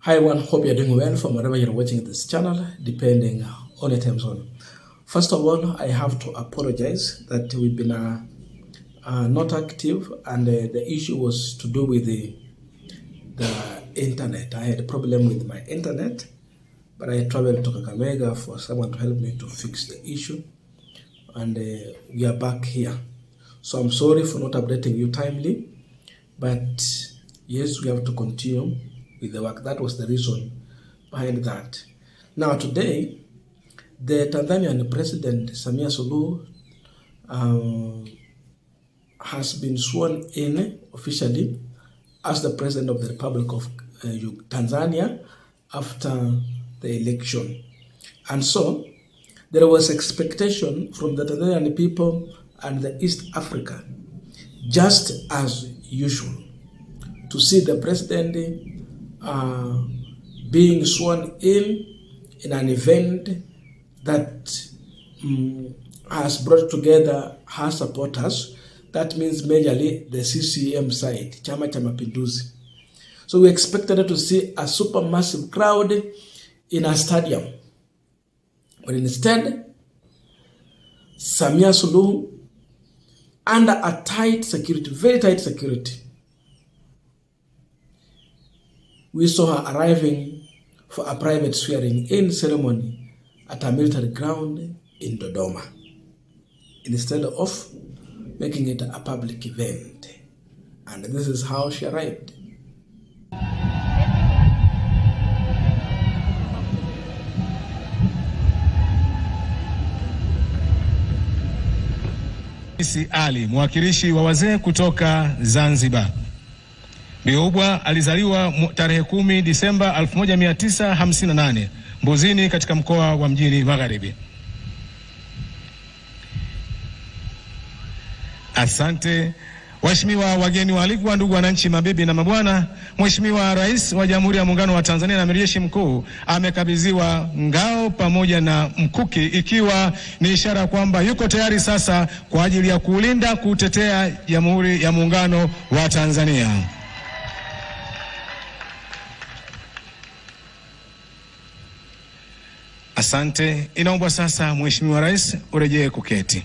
Hi everyone, hope you're doing well from wherever you're watching this channel, depending on your time zone. First of all, I have to apologize that we've been not active, and the issue was to do with the internet. I had a problem with my internet, but I traveled to Kakamega for someone to help me to fix the issue, and we are back here. So I'm sorry for not updating you timely, but yes, we have to continue with the work. That was the reason behind that. Now today, the Tanzanian President Samia Suluhu has been sworn in officially as the President of the Republic of Tanzania after the election. And so there was expectation from the Tanzanian people and the East Africa, just as usual, to see the president being sworn in an event that has brought together her supporters. That means majorly the CCM side, Chama cha Mapinduzi. So we expected to see a super massive crowd in a stadium. But instead, Samia Suluhu, under a tight security, very tight security, we saw her arriving for a private swearing-in ceremony at a military ground in Dodoma, instead of making it a public event. And this is how she arrived. Isi Ali, mwakilishi wa wazee kutoka Zanzibar. Biubwa alizaliwa tarehe 10 Disemba 1958 Mbuzini katika mkoa wa Mjini Magharibi. Asante. Waheshimiwa wageni waalikwa, ndugu wananchi, mabibi na mabwana, Mheshimiwa Rais wa Jamhuri ya Muungano wa Tanzania na Amiri Jeshi Mkuu amekabidhiwa ngao pamoja na mkuki, ikiwa ni ishara kwamba yuko tayari sasa kwa ajili ya kulinda, kutetea Jamhuri ya Muungano wa Tanzania. Asante. Inaomba sasa Mheshimiwa Rais urejee kuketi.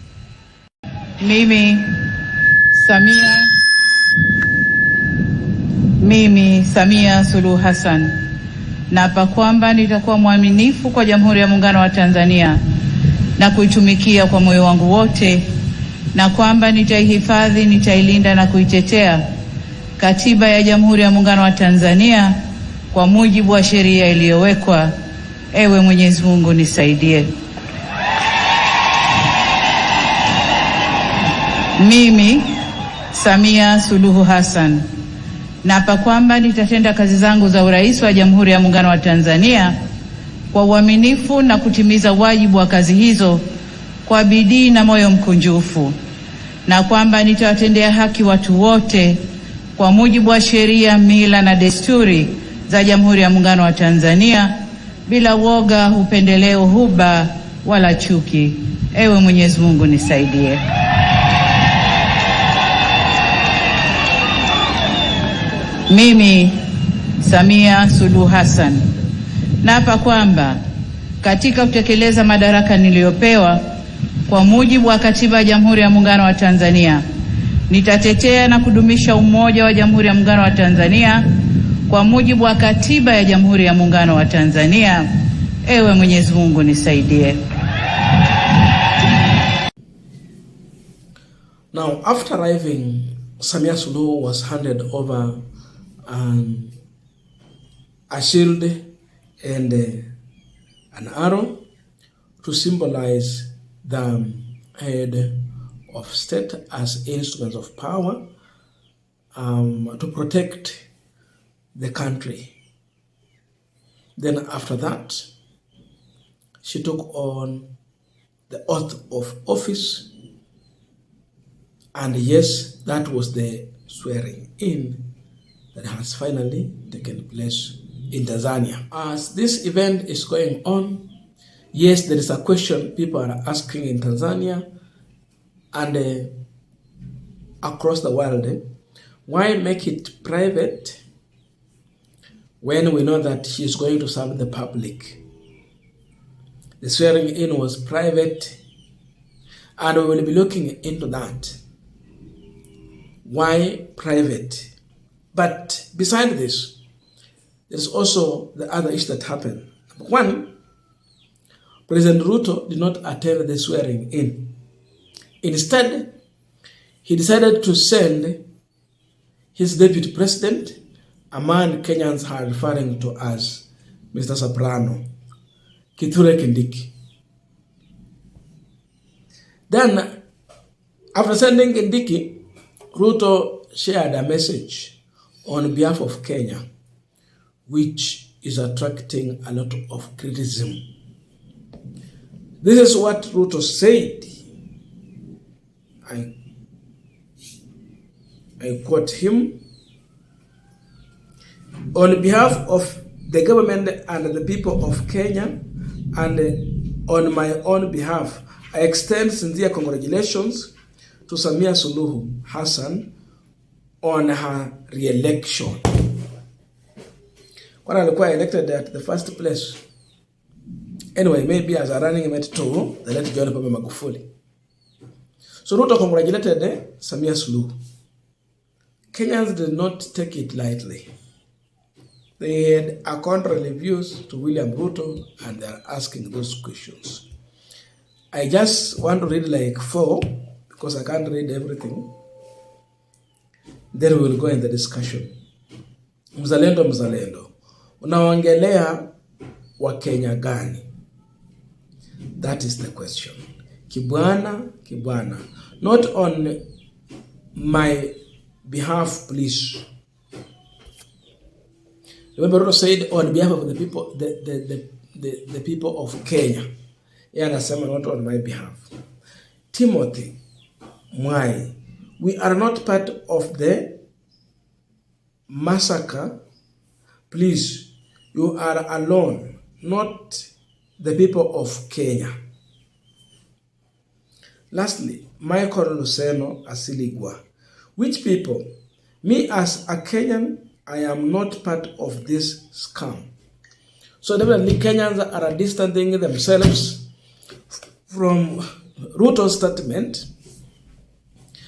Mimi Samia Suluhu Hassan naapa kwamba nitakuwa mwaminifu kwa Jamhuri ya Muungano wa Tanzania na kuitumikia kwa moyo wangu wote, na kwamba nitaihifadhi, nitailinda na kuitetea Katiba ya Jamhuri ya Muungano wa Tanzania kwa mujibu wa sheria iliyowekwa. Ewe Mwenyezi Mungu nisaidie. Mimi Samia Suluhu Hassan naapa kwamba nitatenda kazi zangu za urais wa Jamhuri ya Muungano wa Tanzania kwa uaminifu na kutimiza wajibu wa kazi hizo kwa bidii na moyo mkunjufu, na kwamba nitawatendea haki watu wote kwa mujibu wa sheria, mila na desturi za Jamhuri ya Muungano wa Tanzania bila woga, upendeleo, huba wala chuki. Ewe Mwenyezi Mungu nisaidie. Mimi Samia Suluhu Hassan naapa kwamba katika kutekeleza madaraka niliyopewa kwa mujibu wa Katiba ya Jamhuri ya Muungano wa Tanzania, nitatetea na kudumisha umoja wa Jamhuri ya Muungano wa Tanzania kwa mujibu wa Katiba ya Jamhuri ya Muungano wa Tanzania. Ewe Mwenyezi Mungu nisaidie. Now, after arriving, Samia Suluhu was handed over a shield and an arrow to symbolize the head of state as instruments of power to protect the country. Then after that, she took on the oath of office, and yes, that was the swearing in that has finally taken place in Tanzania. As this event is going on, yes, there is a question people are asking in Tanzania and across the world. Why make it private when we know that she is going to serve the public. The swearing in was private, and we will be looking into that. Why private? But beside this, there's also the other issue that happened. One, President Ruto did not attend the swearing in. Instead, he decided to send his deputy president, a man Kenyans are referring to as Mr. Soprano, Kithure Kindiki. Then, after sending Kindiki, Ruto shared a message on behalf of Kenya, which is attracting a lot of criticism. This is what Ruto said. I quote him. On behalf of the government and the people of Kenya, and on my own behalf, I extend sincere congratulations to Samia Suluhu Hassan on her re-election. When alikuwa elected at the first place. Anyway, maybe as a running mate to the late John Pombe Magufuli. So Ruto congratulated Samia Suluhu. Kenyans did not take it lightly. They had a contrary views to William Ruto, and they are asking those questions. I just want to read like 4 because I can't read everything. Then we will go in the discussion. Mzalendo. Unaongelea wa Kenya gani? That is the question. Kibwana. Not on my behalf, please. Remember Ruto said on behalf of the people, the people of Kenya. Anasema not on my behalf. Timothy Mwai, we are not part of the massacre. Please, you are alone, not the people of Kenya. Lastly, Michael Luseno Asiligwa. Which people? Me as a Kenyan, I am not part of this scam. So definitely Kenyans are distancing themselves from Ruto's statement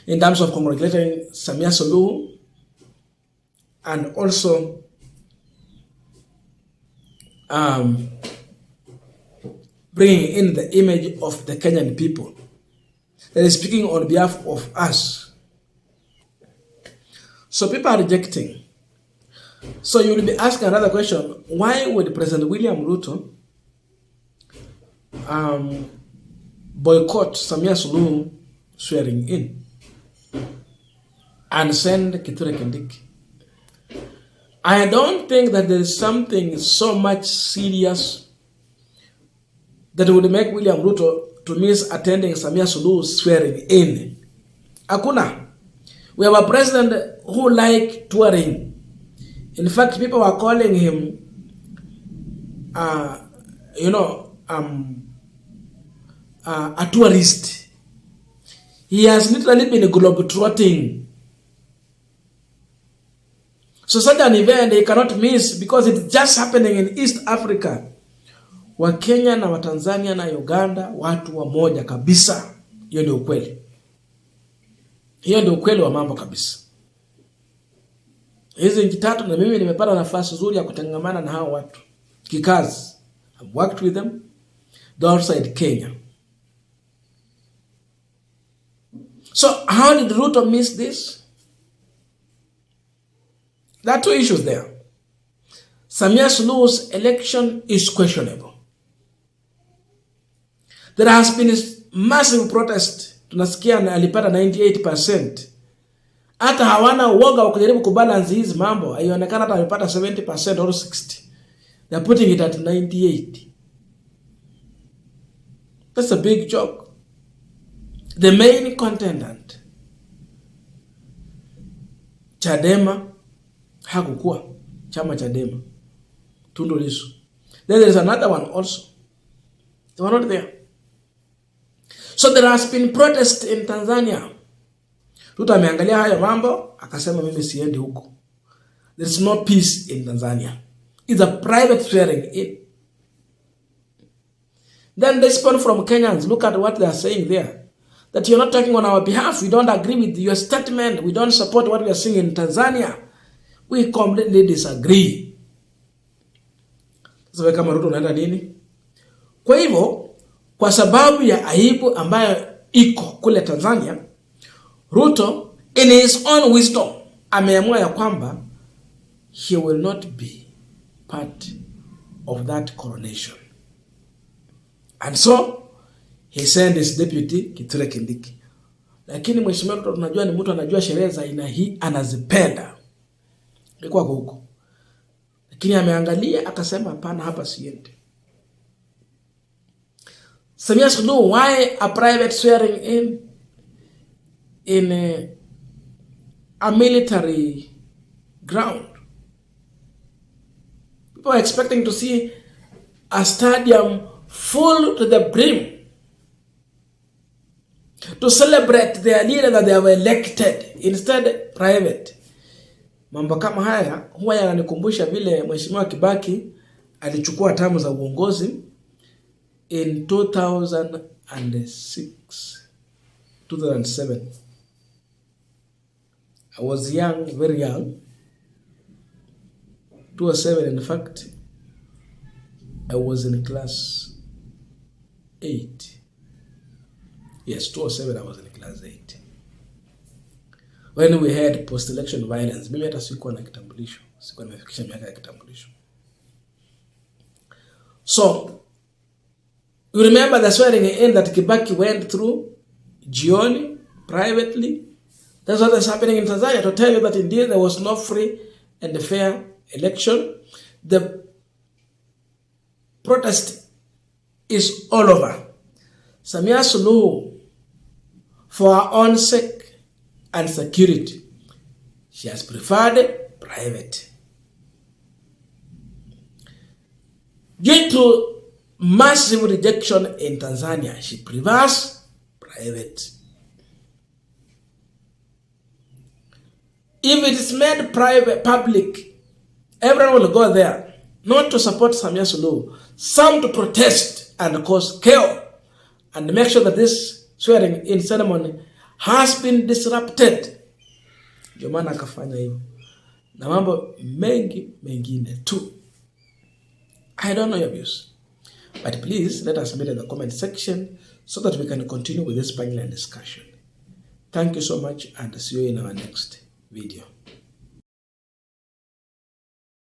in terms of congratulating Samia Suluhu and also bringing in the image of the Kenyan people. That is speaking on behalf of us. So people are rejecting. So you will be asking another question. Why would President William Ruto boycott Samia Suluhu swearing in and send Kithure Kindiki? I don't think that there is something so much serious that would make William Ruto to miss attending Samia Suluhu swearing in. Hakuna. We have a president who like touring. In fact, people are calling him, a tourist. He has literally been globetrotting. So such an event they cannot miss because it's just happening in East Africa. Wa Kenya na wa Tanzania na Uganda watu wa moja kabisa. Hiyo ndio ukweli. Hiyo ndio ukweli wa mambo kabisa. Hizi nchi tatu na mimi nimepata nafasi nzuri ya kutangamana na hao watu kikazi. I've worked with them. They're outside Kenya. So how did Ruto miss this? There are two issues there. Samia Suluhu's election is questionable. There has been a massive protest. Tunasikia alipata 98%. Hata hawana uoga wa kujaribu kubalance hizi mambo. Haionekana hata alipata 70% or 60%. They're putting it at 98%. That's a big joke. The main contendant, Chadema, hakukuwa. Chama Chadema. Tundu Lissu. Then there is another one also. They were not there. So there has been protest in Tanzania. Ruto ameangalia haya mambo, akasema mimi siendi huko. There is no peace in Tanzania. is a private swearing in. Then this people from Kenyans, look at what they are saying there. That you're not talking on our behalf. We don't agree with your statement. We don't support what we are seeing in Tanzania. We completely disagree. Sasa kama Ruto unaenda nini? Kwa hivyo, kwa sababu ya aibu ambayo iko kule Tanzania, Ruto in his own wisdom ameamua ya kwamba he will not be part of that coronation. And so he sent his deputy Kithure Kindiki. Lakini mheshimiwa Ruto tunajua ni mtu anajua sherehe za aina hii, anazipenda. Alikuwa huko. Lakini ameangalia akasema hapana, hapa siendi. Samia Suluhu, why a private swearing in a military ground? People are expecting to see a stadium full to the brim to celebrate their leader that they have elected, instead private. Mambo kama haya huwa yananikumbusha vile mheshimiwa Kibaki alichukua tamu za uongozi in 2007. I was young, very young. 2007, in fact, I was in class 8. Yes, 2007 I was in class 8. When we had post-election violence, mimi hata sikuwa na kitambulisho. Sikuwa nimefikisha miaka ya kitambulisho. So, you remember the swearing in that Kibaki went through jioni, privately? That's what is happening in Tanzania, to tell you that indeed there was no free and fair election. The protest is all over. Samia Suluhu, for her own sake and security, she has preferred private. Due to massive rejection in Tanzania, she prefers private. If it is made private, public, everyone will go there, not to support Samia Suluhu, some to protest and cause chaos and make sure that this swearing in ceremony has been disrupted. Ndio maana akafanya hivyo. Na mambo mengi mengine tu. I don't know your views, but please let us meet in the comment section so that we can continue with this Punchline discussion. Thank you so much and see you in our next video.